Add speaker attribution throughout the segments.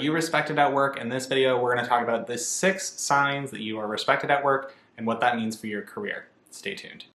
Speaker 1: you respected at work? In this video, we're going to talk about the 6 signs that you are respected at work and what that means for your career. Stay tuned.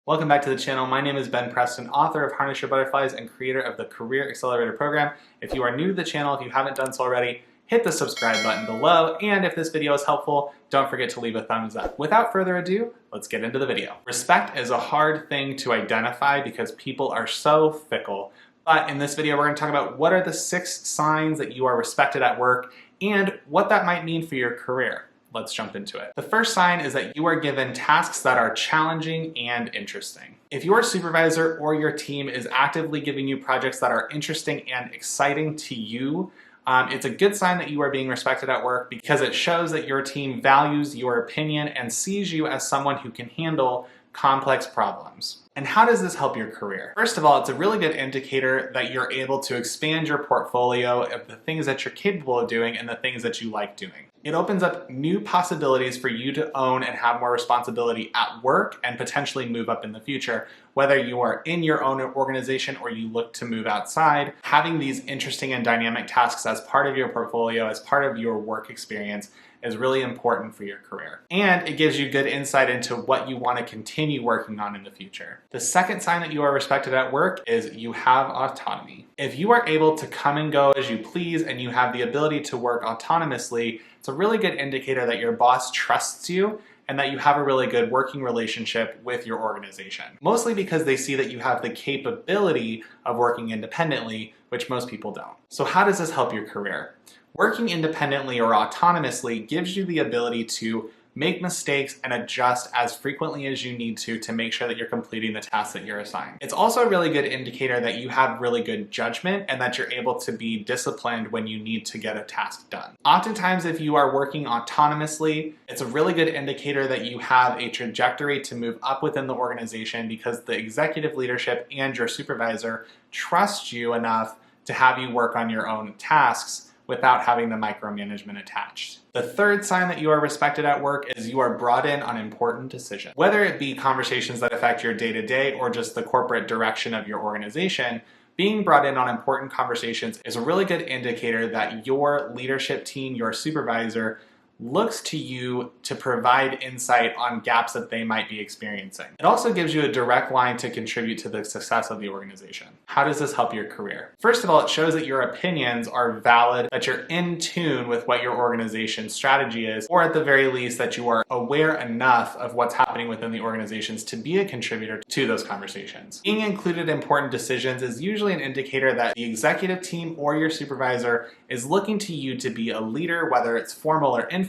Speaker 1: Welcome back to the channel. My name is Ben Preston, author of Harness Your Butterflies and creator of the Career Accelerator program. If you are new to the channel, if you haven't done so already, hit the subscribe button below, and if this video is helpful, don't forget to leave a thumbs up. Without further ado, let's get into the video. Respect is a hard thing to identify because people are so fickle. But in this video, we're going to talk about what are the 6 signs that you are respected at work and what that might mean for your career. Let's jump into it. The first sign is that you are given tasks that are challenging and interesting. If your supervisor or your team is actively giving you projects that are interesting and exciting to you, it's a good sign that you are being respected at work because it shows that your team values your opinion and sees you as someone who can handle complex problems. And how does this help your career? First of all, it's a really good indicator that you're able to expand your portfolio of the things that you're capable of doing and the things that you like doing. It opens up new possibilities for you to own and have more responsibility at work and potentially move up in the future. Whether you are in your own organization or you look to move outside, having these interesting and dynamic tasks as part of your portfolio, as part of your work experience, is really important for your career. And it gives you good insight into what you want to continue working on in the future. The second sign that you are respected at work is you have autonomy. If you are able to come and go as you please and you have the ability to work autonomously, it's a really good indicator that your boss trusts you and that you have a really good working relationship with your organization. Mostly because they see that you have the capability of working independently, which most people don't. So how does this help your career? Working independently or autonomously gives you the ability to make mistakes and adjust as frequently as you need to make sure that you're completing the tasks that you're assigned. It's also a really good indicator that you have really good judgment and that you're able to be disciplined when you need to get a task done. Oftentimes, if you are working autonomously, it's a really good indicator that you have a trajectory to move up within the organization because the executive leadership and your supervisor trust you enough to have you work on your own tasks without having the micromanagement attached. The third sign that you are respected at work is you are brought in on important decisions. Whether it be conversations that affect your day-to-day or just the corporate direction of your organization, being brought in on important conversations is a really good indicator that your leadership team, your supervisor, looks to you to provide insight on gaps that they might be experiencing. It also gives you a direct line to contribute to the success of the organization. How does this help your career? First of all, it shows that your opinions are valid, that you're in tune with what your organization's strategy is, or at the very least that you are aware enough of what's happening within the organizations to be a contributor to those conversations. Being included in important decisions is usually an indicator that the executive team or your supervisor is looking to you to be a leader, whether it's formal or informal,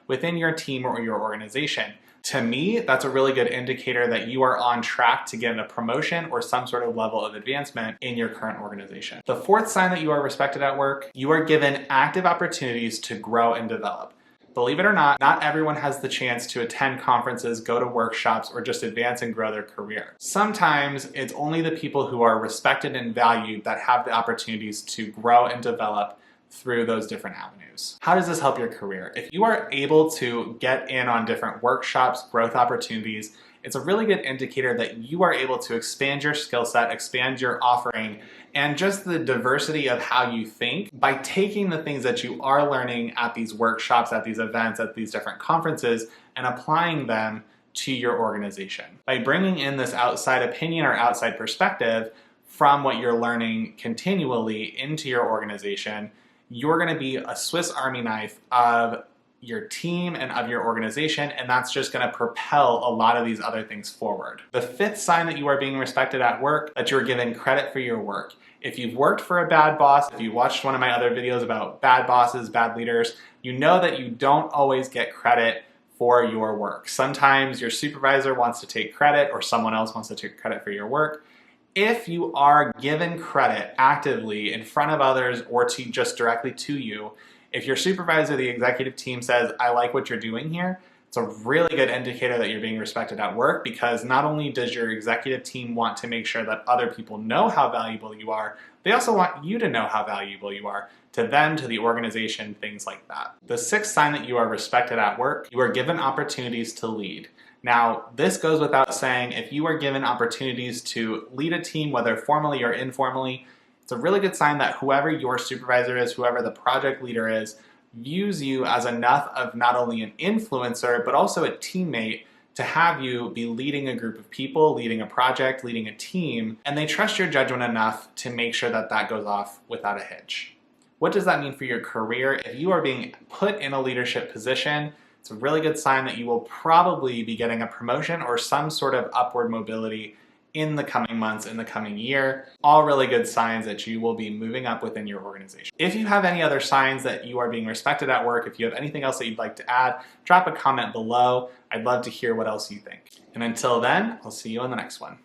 Speaker 1: within your team or your organization. To me, that's a really good indicator that you are on track to get a promotion or some sort of level of advancement in your current organization. The fourth sign that you are respected at work, you are given active opportunities to grow and develop. Believe it or not everyone has the chance to attend conferences, go to workshops, or just advance and grow their career. Sometimes it's only the people who are respected and valued that have the opportunities to grow and develop through those different avenues. How does this help your career? If you are able to get in on different workshops, growth opportunities, it's a really good indicator that you are able to expand your skill set, expand your offering, and just the diversity of how you think by taking the things that you are learning at these workshops, at these events, at these different conferences, and applying them to your organization. By bringing in this outside opinion or outside perspective from what you're learning continually into your organization, you're going to be a Swiss Army knife of your team and of your organization, and that's just going to propel a lot of these other things forward. The fifth sign that you are being respected at work, that you're given credit for your work. If you've worked for a bad boss, if you watched one of my other videos about bad bosses, bad leaders, you know that you don't always get credit for your work. Sometimes your supervisor wants to take credit or someone else wants to take credit for your work. If you are given credit actively in front of others or to just directly to you, if your supervisor, the executive team says, I like what you're doing here, it's a really good indicator that you're being respected at work because not only does your executive team want to make sure that other people know how valuable you are, they also want you to know how valuable you are to them, to the organization, things like that. The sixth sign that you are respected at work, you are given opportunities to lead. Now, this goes without saying, if you are given opportunities to lead a team, whether formally or informally, it's It's a really good sign that whoever your supervisor is, whoever the project leader is, views you as enough of not only an influencer, but also a teammate to have you be leading a group of people, leading a project, leading a team, and they trust your judgment enough to make sure that that goes off without a hitch. What does that mean for your career? If you are being put in a leadership position, it's a really good sign that you will probably be getting a promotion or some sort of upward mobility in the coming months, in the coming year. All really good signs that you will be moving up within your organization. If you have any other signs that you are being respected at work, if you have anything else that you'd like to add, drop a comment below. I'd love to hear what else you think. And until then, I'll see you in the next one.